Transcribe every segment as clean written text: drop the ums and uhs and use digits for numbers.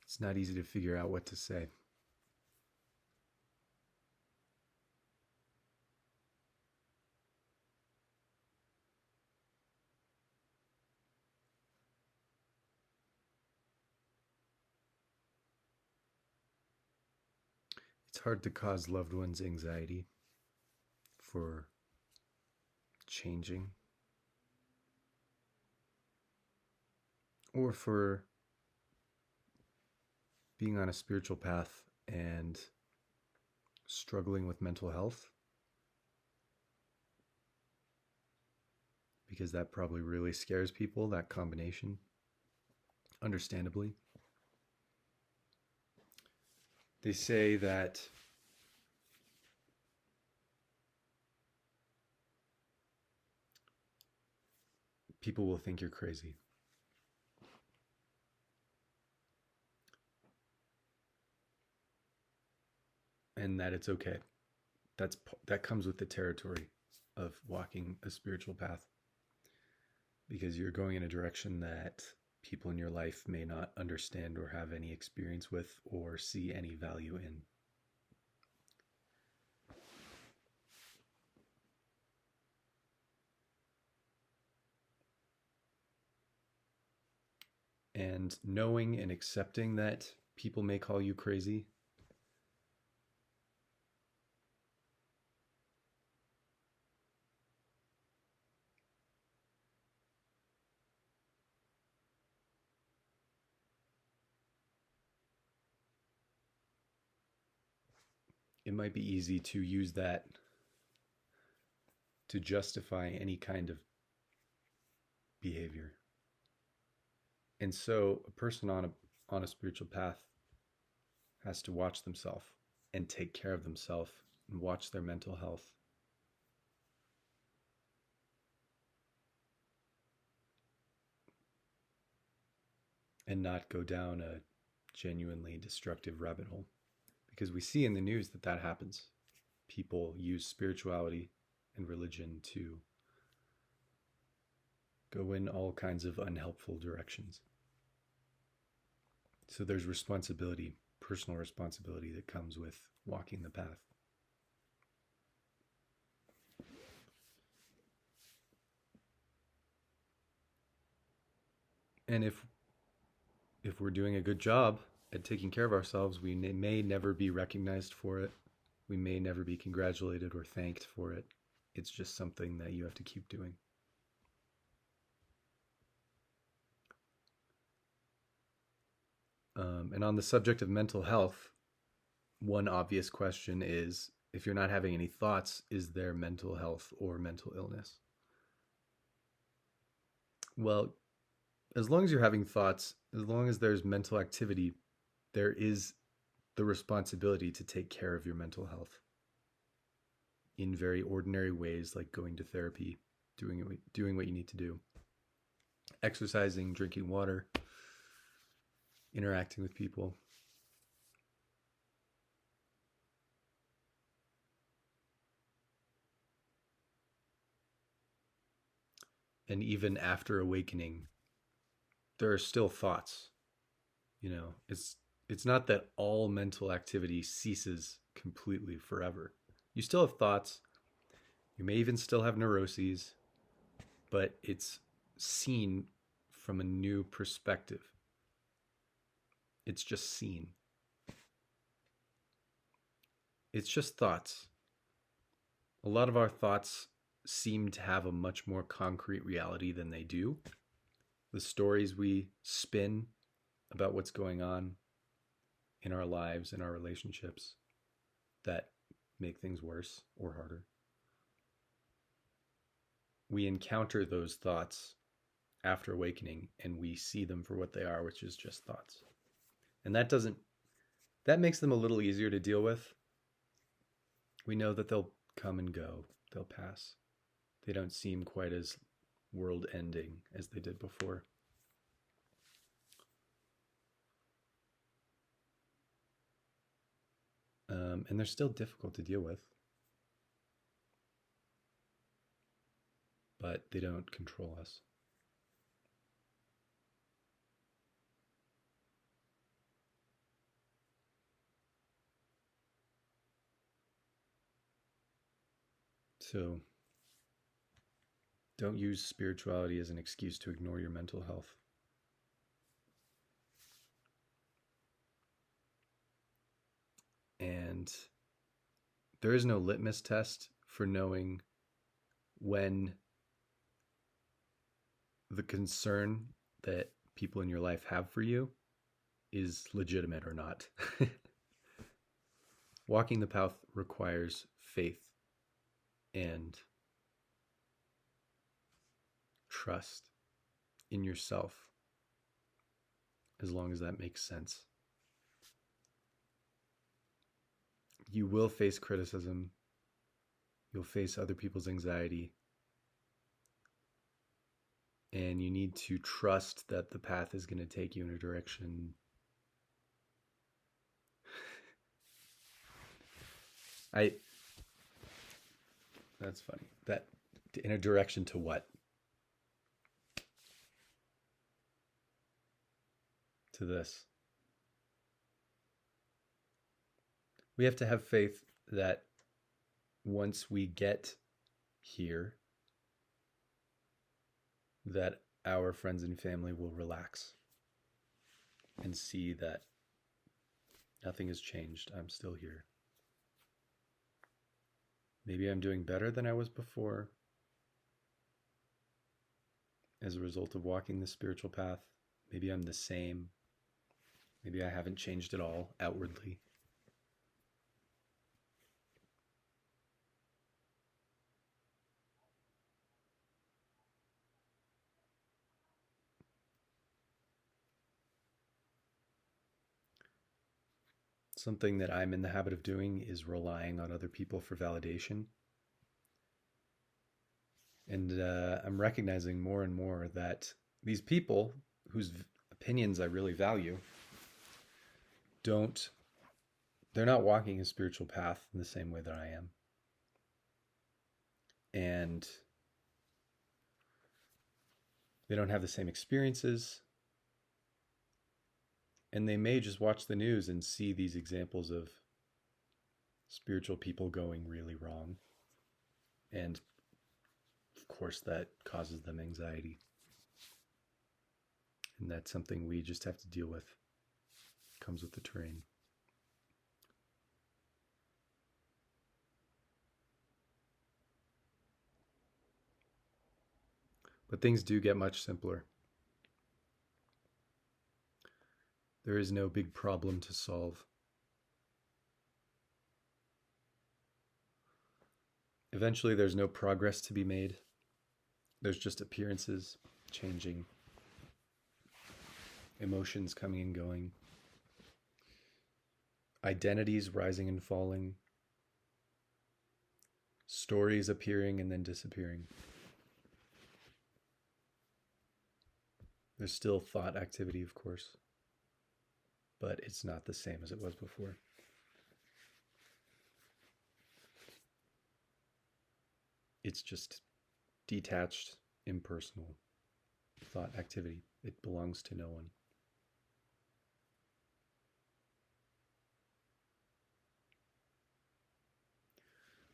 It's not easy to figure out what to say. It's hard to cause loved ones anxiety for changing or for being on a spiritual path and struggling with mental health, because that probably really scares people, that combination, understandably. They say that people will think you're crazy. And that it's okay. That comes with the territory of walking a spiritual path, because you're going in a direction that people in your life may not understand or have any experience with or see any value in. And knowing and accepting that people may call you crazy, it might be easy to use that to justify any kind of behavior. And so a person on a spiritual path has to watch themselves and take care of themselves and watch their mental health. And not go down a genuinely destructive rabbit hole. Because we see in the news that that happens. People use spirituality and religion to go in all kinds of unhelpful directions. So there's responsibility, personal responsibility, that comes with walking the path. And if we're doing a good job at taking care of ourselves, we may never be recognized for it. We may never be congratulated or thanked for it. It's just something that you have to keep doing. And on the subject of mental health, one obvious question is, if you're not having any thoughts, is there mental health or mental illness? Well, as long as you're having thoughts, as long as there's mental activity, there is the responsibility to take care of your mental health in very ordinary ways, like going to therapy, doing what you need to do, exercising, drinking water, interacting with people. And even after awakening, there are still thoughts. It's not that all mental activity ceases completely forever. You still have thoughts. You may even still have neuroses, but it's seen from a new perspective. It's just seen. It's just thoughts. A lot of our thoughts seem to have a much more concrete reality than they do. The stories we spin about what's going on in our lives, in our relationships, that make things worse or harder. We encounter those thoughts after awakening and we see them for what they are, which is just thoughts. And that makes them a little easier to deal with. We know that they'll come and go, they'll pass. They don't seem quite as world ending as they did before. And they're still difficult to deal with, but they don't control us. So don't use spirituality as an excuse to ignore your mental health. And there is no litmus test for knowing when the concern that people in your life have for you is legitimate or not. Walking the path requires faith and trust in yourself, as long as that makes sense. You will face criticism. You'll face other people's anxiety. And you need to trust that the path is going to take you in a direction that's funny. That in a direction to what? To this. We have to have faith that once we get here, that our friends and family will relax and see that nothing has changed. I'm still here. Maybe I'm doing better than I was before as a result of walking the spiritual path. Maybe I'm the same. Maybe I haven't changed at all outwardly. Something that I'm in the habit of doing is relying on other people for validation. And I'm recognizing more and more that these people whose opinions I really value they're not walking a spiritual path in the same way that I am. And they don't have the same experiences. And they may just watch the news and see these examples of spiritual people going really wrong. And of course, that causes them anxiety. And that's something we just have to deal with. It comes with the terrain. But things do get much simpler. There is no big problem to solve. Eventually, there's no progress to be made. There's just appearances changing, emotions coming and going, identities rising and falling, stories appearing and then disappearing. There's still thought activity, of course, but it's not the same as it was before. It's just detached, impersonal thought activity. It belongs to no one.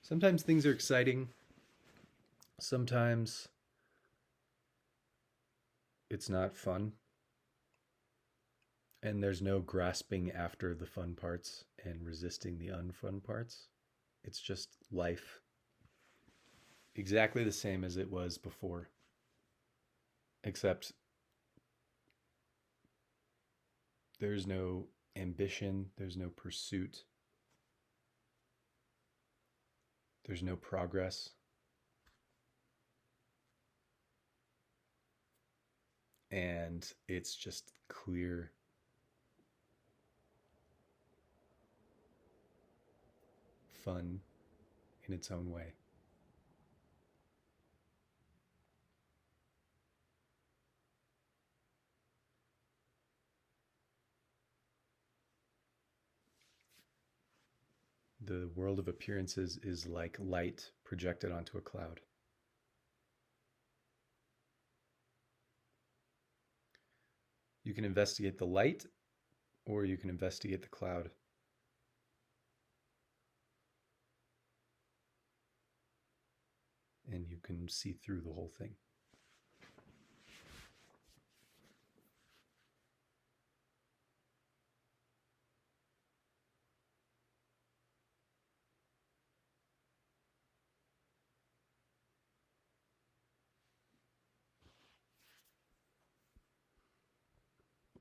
Sometimes things are exciting. Sometimes it's not fun. And there's no grasping after the fun parts and resisting the unfun parts. It's just life. Exactly the same as it was before. Except there's no ambition, there's no pursuit, there's no progress. And it's just clear fun in its own way. The world of appearances is like light projected onto a cloud. You can investigate the light, or you can investigate the cloud. can see through the whole thing.